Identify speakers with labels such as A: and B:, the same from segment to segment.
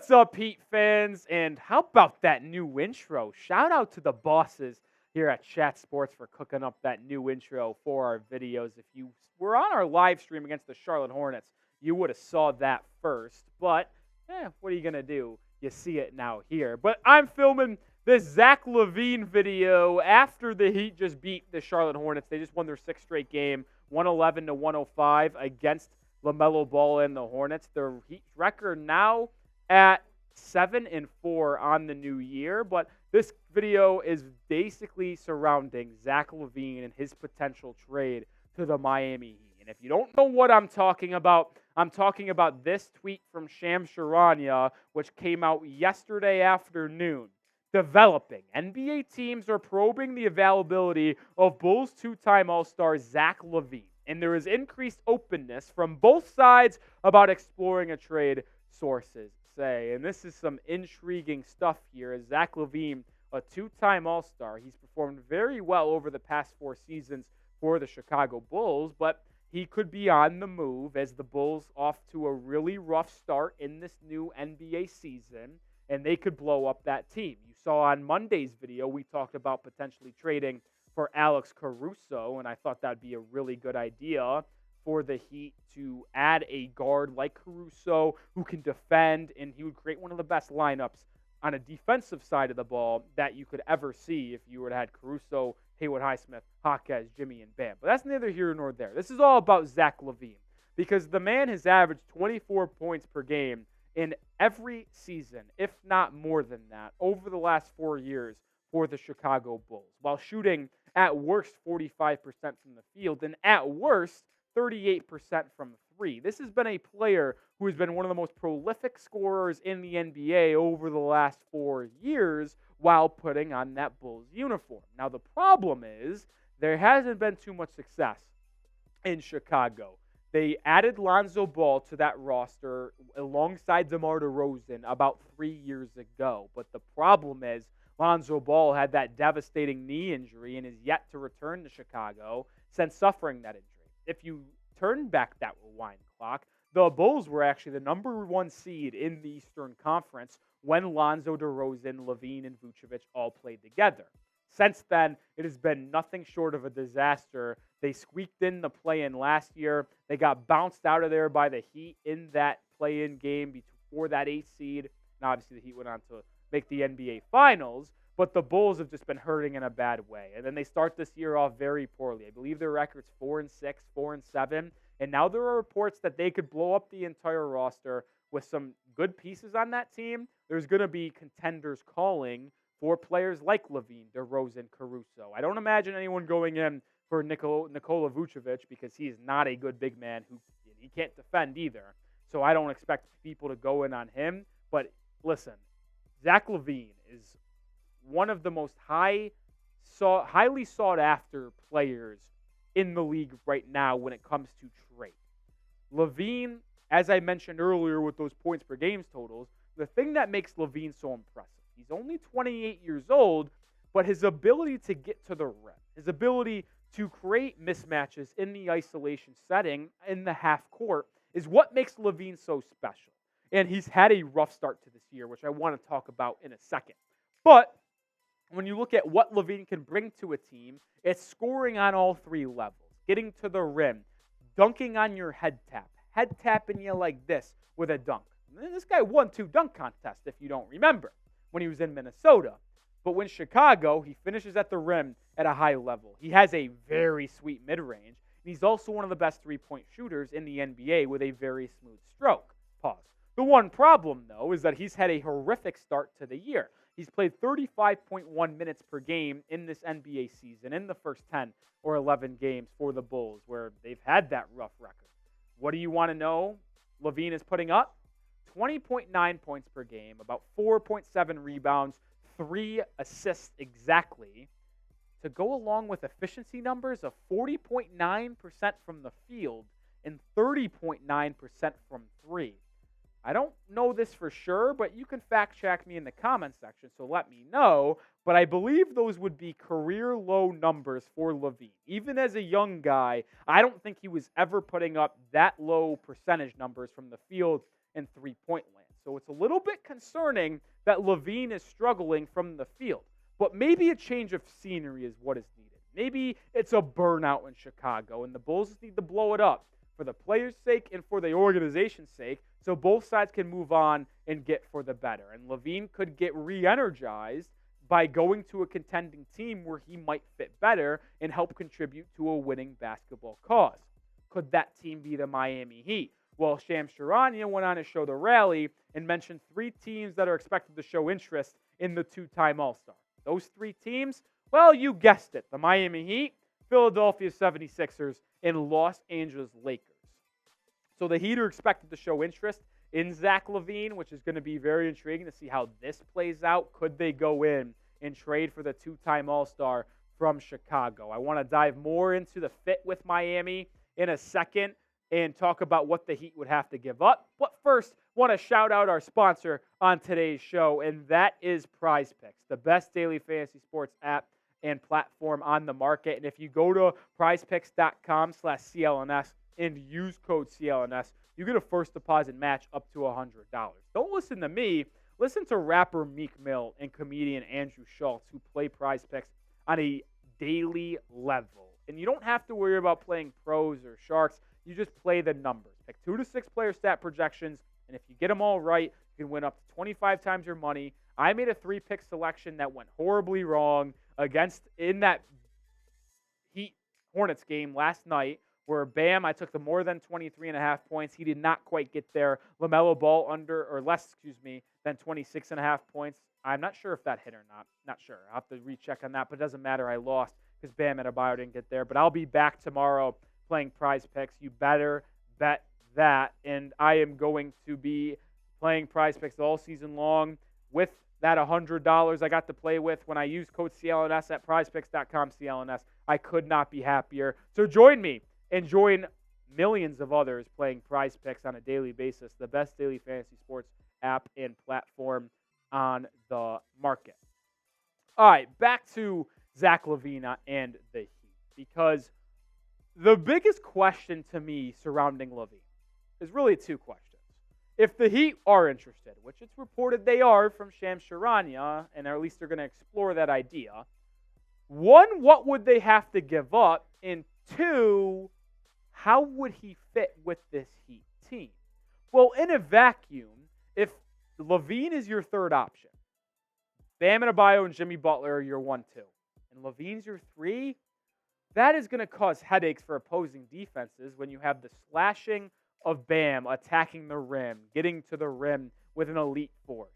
A: What's up, Heat fans? And how about that new intro? Shout out to the bosses here at Chat Sports for cooking up that new intro for our videos. If you were on our live stream against the Charlotte Hornets, you would have saw that first. But, what are you going to do? You see it now here. But I'm filming this Zach LaVine video after the Heat just beat the Charlotte Hornets. They just won their sixth straight game, 111-105 against LaMelo Ball and the Hornets. Their Heat record now at 7-4 on the new year, but this video is basically surrounding Zach LaVine and his potential trade to the Miami Heat. And if you don't know what I'm talking about this tweet from Shams Charania, which came out yesterday afternoon. Developing. NBA teams are probing the availability of Bulls two-time All-Star Zach LaVine, and there is increased openness from both sides about exploring a trade, sources say. And this is some intriguing stuff here. As Zach LaVine, a two-time All-Star, he's performed very well over the past 4 seasons for the Chicago Bulls, but he could be on the move as the Bulls off to a really rough start in this new NBA season, and they could blow up that team. You saw on Monday's video, we talked about potentially trading for Alex Caruso, and I thought that'd be a really good idea for the Heat to add a guard like Caruso who can defend, and he would create one of the best lineups on a defensive side of the ball that you could ever see if you would have had Caruso, Haywood Highsmith, Jaquez, Jimmy, and Bam. But that's neither here nor there. This is all about Zach LaVine because the man has averaged 24 points per game in every season, if not more than that, over the last 4 years for the Chicago Bulls, while shooting at worst 45% from the field and at worst 38% from 3. This has been a player who has been one of the most prolific scorers in the NBA over the last 4 years while putting on that Bulls uniform. Now, the problem is there hasn't been too much success in Chicago. They added Lonzo Ball to that roster alongside DeMar DeRozan about 3 years ago. But the problem is Lonzo Ball had that devastating knee injury and is yet to return to Chicago since suffering that injury. If you turn back that rewind clock, the Bulls were actually the number 1 seed in the Eastern Conference when Lonzo, DeRozan, LaVine, and Vucevic all played together. Since then, it has been nothing short of a disaster. They squeaked in the play-in last year. They got bounced out of there by the Heat in that play-in game before that 8th seed. And obviously, the Heat went on to make the NBA Finals. But the Bulls have just been hurting in a bad way. And then they start this year off very poorly. I believe their record's 4-6, 4-7. And now there are reports that they could blow up the entire roster with some good pieces on that team. There's going to be contenders calling for players like LaVine, DeRozan, Caruso. I don't imagine anyone going in for Nikola Vucevic because he is not a good big man he can't defend either. So I don't expect people to go in on him. But listen, Zach LaVine is one of the most highly sought after players in the league right now when it comes to trade. LaVine, as I mentioned earlier with those points per games totals, the thing that makes LaVine so impressive, he's only 28 years old, but his ability to get to the rim, his ability to create mismatches in the isolation setting in the half court is what makes LaVine so special. And he's had a rough start to this year, which I want to talk about in a second. But when you look at what LaVine can bring to a team, it's scoring on all 3 levels, getting to the rim, dunking on your head tapping you like this with a dunk. And this guy won 2 dunk contests, if you don't remember, when he was in Minnesota. But when Chicago, he finishes at the rim at a high level. He has a very sweet mid-range, and he's also one of the best 3-point shooters in the NBA with a very smooth stroke. Pause. The one problem, though, is that he's had a horrific start to the year. He's played 35.1 minutes per game in this NBA season in the first 10 or 11 games for the Bulls, where they've had that rough record. What do you want to know LaVine is putting up? 20.9 points per game, about 4.7 rebounds, 3 assists exactly, to go along with efficiency numbers of 40.9% from the field and 30.9% from 3. I don't know this for sure, but you can fact check me in the comment section, so let me know. But I believe those would be career low numbers for LaVine. Even as a young guy, I don't think he was ever putting up that low percentage numbers from the field and three-point land. So it's a little bit concerning that LaVine is struggling from the field. But maybe a change of scenery is what is needed. Maybe it's a burnout in Chicago, and the Bulls need to blow it up for the players' sake and for the organization's sake, so both sides can move on and get for the better. And LaVine could get re-energized by going to a contending team where he might fit better and help contribute to a winning basketball cause. Could that team be the Miami Heat? Well, Shams Charania went on to show the rally and mentioned 3 teams that are expected to show interest in the 2-time All-Star. Those 3 teams, well, you guessed it, the Miami Heat, Philadelphia 76ers, and Los Angeles Lakers. So the Heat are expected to show interest in Zach LaVine, which is going to be very intriguing to see how this plays out. Could they go in and trade for the 2-time All-Star from Chicago? I want to dive more into the fit with Miami in a second and talk about what the Heat would have to give up. But first, want to shout out our sponsor on today's show, and that is Prize Picks, the best daily fantasy sports app and platform on the market. And if you go to prizepicks.com/CLNS and use code CLNS, you get a first deposit match up to $100. Don't listen to me. Listen to rapper Meek Mill and comedian Andrew Schultz, who play Prize Picks on a daily level. And you don't have to worry about playing pros or sharks. You just play the numbers. Pick 2 to 6 player stat projections, and if you get them all right, you can win up to 25 times your money. I made a 3-pick selection that went horribly wrong in that Heat Hornets game last night, where Bam, I took the more than 23.5 points. He did not quite get there. LaMelo Ball less than 26.5 points. I'm not sure if that hit or not. Not sure. I'll have to recheck on that, but it doesn't matter. I lost because Bam Adebayo didn't get there. But I'll be back tomorrow playing Prize Picks. You better bet that. And I am going to be playing Prize Picks all season long with that $100 I got to play with when I use code CLNS at prizepicks.com/CLNS. I could not be happier. So join me and join millions of others playing Prize Picks on a daily basis, the best daily fantasy sports app and platform on the market. All right, back to Zach LaVine and the Heat, because the biggest question to me surrounding LaVine is really 2 questions. If the Heat are interested, which it's reported they are from Shams Charania, and at least they're going to explore that idea, 1, what would they have to give up? And 2, how would he fit with this Heat team? Well, in a vacuum, if LaVine is your 3rd option, Bam Adebayo and Jimmy Butler are your 1-2, and LaVine's your 3, that is going to cause headaches for opposing defenses when you have the slashing of Bam attacking the rim, getting to the rim with an elite force.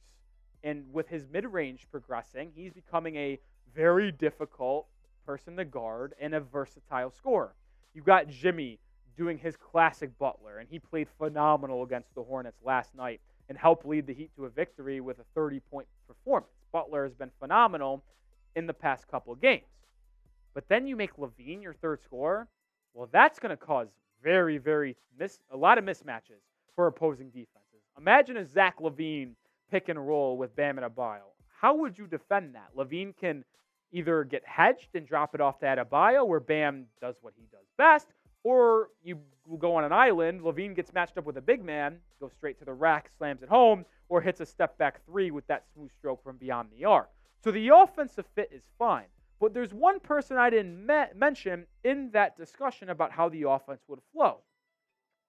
A: And with his mid-range progressing, he's becoming a very difficult person to guard and a versatile scorer. You've got Jimmy doing his classic Butler, and he played phenomenal against the Hornets last night and helped lead the Heat to a victory with a 30-point performance. Butler has been phenomenal in the past couple of games. But then you make LaVine your 3rd scorer. Well, that's going to cause a lot of mismatches for opposing defenses. Imagine a Zach LaVine pick and roll with Bam Adebayo. How would you defend that? LaVine can either get hedged and drop it off to Adebayo, where Bam does what he does best, or you go on an island, LaVine gets matched up with a big man, goes straight to the rack, slams it home, or hits a step-back 3 with that smooth stroke from beyond the arc. So the offensive fit is fine. But there's one person I didn't mention in that discussion about how the offense would flow.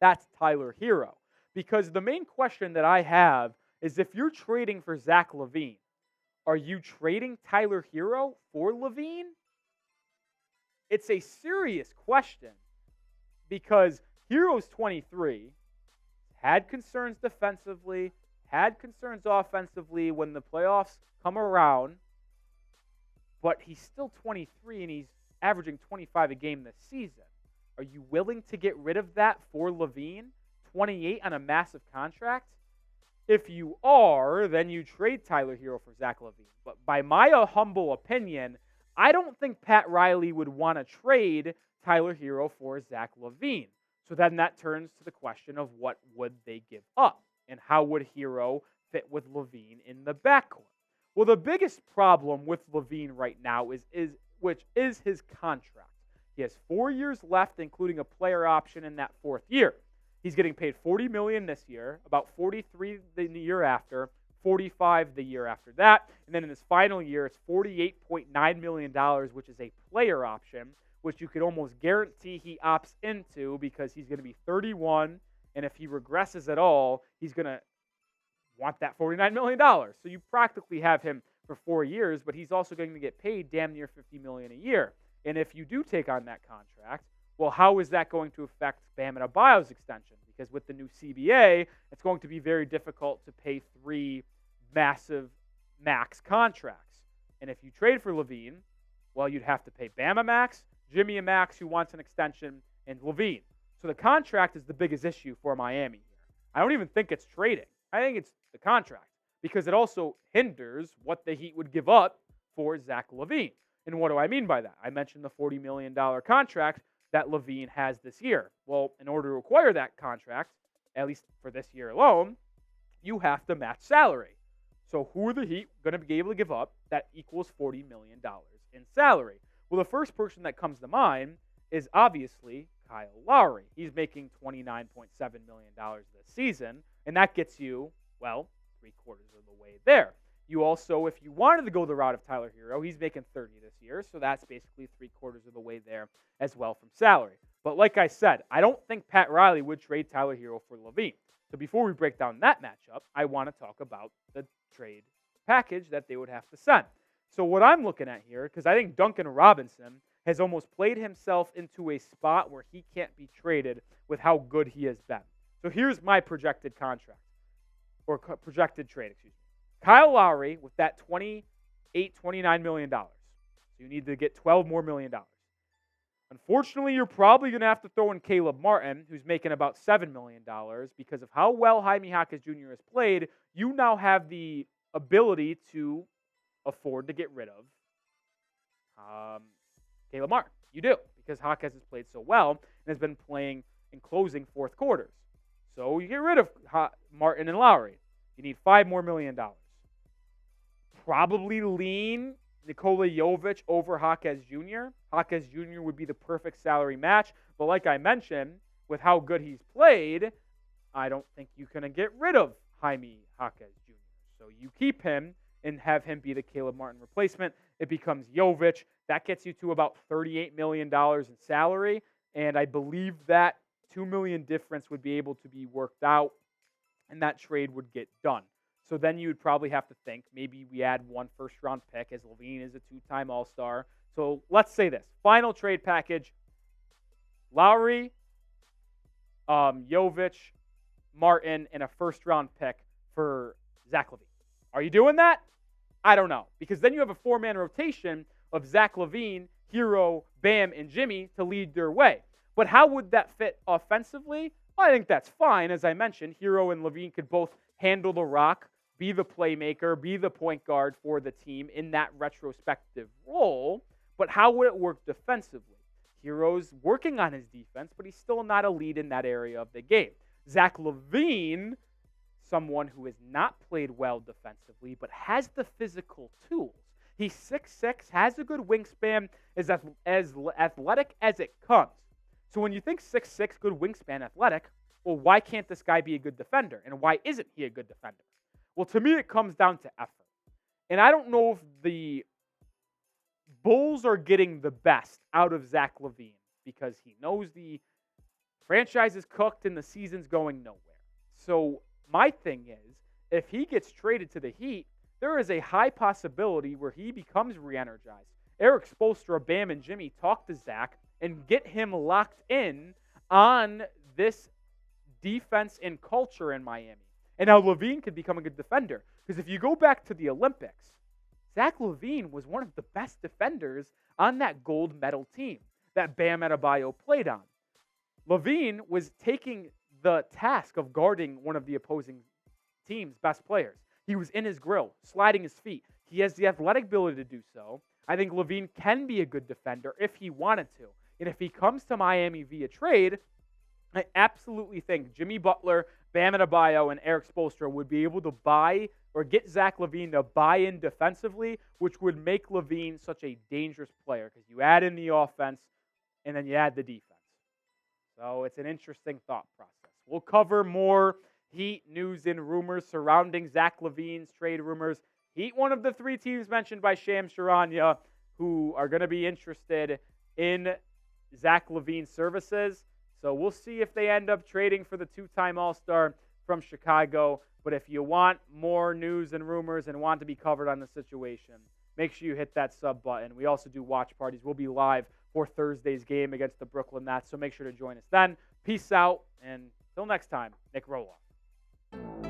A: That's Tyler Herro. Because the main question that I have is, if you're trading for Zach LaVine, are you trading Tyler Herro for LaVine? It's a serious question, because Herro's 23, had concerns defensively, had concerns offensively when the playoffs come around, but he's still 23 and he's averaging 25 a game this season. Are you willing to get rid of that for LaVine? 28 on a massive contract? If you are, then you trade Tyler Herro for Zach LaVine. But by my humble opinion, I don't think Pat Riley would want to trade Tyler Herro for Zach LaVine. So then that turns to the question of what would they give up, and how would Herro fit with LaVine in the backcourt? Well, the biggest problem with LaVine right now is his contract. He has 4 years left, including a player option in that 4th year. He's getting paid $40 million this year, about $43 the year after, $45 the year after that, and then in his final year, it's $48.9 million, which is a player option, which you could almost guarantee he opts into because he's going to be 31, and if he regresses at all, he's going to want that $49 million. So you practically have him for 4 years, but he's also going to get paid damn near $50 million a year. And if you do take on that contract, well, how is that going to affect Bam Adebayo's extension? Because with the new CBA, it's going to be very difficult to pay 3 massive max contracts. And if you trade for LaVine, well, you'd have to pay Bam a max, Jimmy a max who wants an extension, and LaVine. So the contract is the biggest issue for Miami here. I don't even think it's trading. I think it's the contract because it also hinders what the Heat would give up for Zach LaVine. And what do I mean by that? I mentioned the $40 million contract that LaVine has this year. Well, in order to acquire that contract, at least for this year alone, you have to match salary. So who are the Heat going to be able to give up that equals $40 million in salary? Well, the first person that comes to mind is obviously Kyle Lowry. He's making $29.7 million this season, and that gets you, well, 3/4 of the way there. You also, if you wanted to go the route of Tyler Herro, he's making $30 this year, so that's basically 3/4 of the way there as well from salary. But like I said, I don't think Pat Riley would trade Tyler Herro for LaVine. So before we break down that matchup, I want to talk about the trade package that they would have to send. So what I'm looking at here, because I think Duncan Robinson has almost played himself into a spot where he can't be traded with how good he has been. So here's my projected contract, or projected trade, excuse me. Kyle Lowry with that $29 million. So you need to get $12 more million. Unfortunately, you're probably going to have to throw in Caleb Martin, who's making about $7 million, because of how well Jaime Jaquez Jr. has played. You now have the ability to afford to get rid of Caleb Martin. You do, because Jaquez has played so well and has been playing in closing fourth quarters. So you get rid of Martin and Lowry. You need $5 more million. Probably lean Nikola Jovic over Jaquez Jr. Jaquez Jr. would be the perfect salary match. But like I mentioned, with how good he's played, I don't think you can get rid of Jaime Jaquez Jr. So you keep him and have him be the Caleb Martin replacement. It becomes Jovic. That gets you to about $38 million in salary. And I believe that $2 million difference would be able to be worked out, and that trade would get done. So then you would probably have to think maybe we add 1 first-round pick, as LaVine is a 2-time All-Star. So let's say this. Final trade package, Lowry, Jovic, Martin, and a first-round pick for Zach LaVine. Are you doing that? I don't know. Because then you have a 4-man rotation of Zach LaVine, Herro, Bam, and Jimmy to lead their way. But how would that fit offensively? Well, I think that's fine. As I mentioned, Herro and LaVine could both handle the rock, be the playmaker, be the point guard for the team in that retrospective role. But how would it work defensively? Herro's working on his defense, but he's still not a lead in that area of the game. Zach LaVine, someone who has not played well defensively, but has the physical tools. He's 6'6", has a good wingspan, is as athletic as it comes. So when you think 6'6", good wingspan, athletic, well, why can't this guy be a good defender? And why isn't he a good defender? Well, to me, it comes down to effort. And I don't know if the Bulls are getting the best out of Zach LaVine because he knows the franchise is cooked and the season's going nowhere. So my thing is, if he gets traded to the Heat, there is a high possibility where he becomes re-energized. Eric Spoelstra, Bam, and Jimmy talk to Zach and get him locked in on this defense and culture in Miami. And now LaVine could become a good defender. Because if you go back to the Olympics, Zach LaVine was one of the best defenders on that gold medal team that Bam Adebayo played on. LaVine was taking the task of guarding one of the opposing team's best players. He was in his grill, sliding his feet. He has the athletic ability to do so. I think LaVine can be a good defender if he wanted to. And if he comes to Miami via trade, I absolutely think Jimmy Butler, Bam Adebayo, and Eric Spoelstra would be able to buy or get Zach LaVine to buy in defensively, which would make LaVine such a dangerous player because you add in the offense and then you add the defense. So it's an interesting thought process. We'll cover more Heat news and rumors surrounding Zach LaVine's trade rumors. Heat, one of the 3 teams mentioned by Shams Charania, who are going to be interested in Zach LaVine's services. So we'll see if they end up trading for the 2-time All-Star from Chicago. But if you want more news and rumors and want to be covered on the situation, make sure you hit that sub button. We also do watch parties. We'll be live for Thursday's game against the Brooklyn Nets, so make sure to join us then. Peace out, and until next time, Nic Rohloff.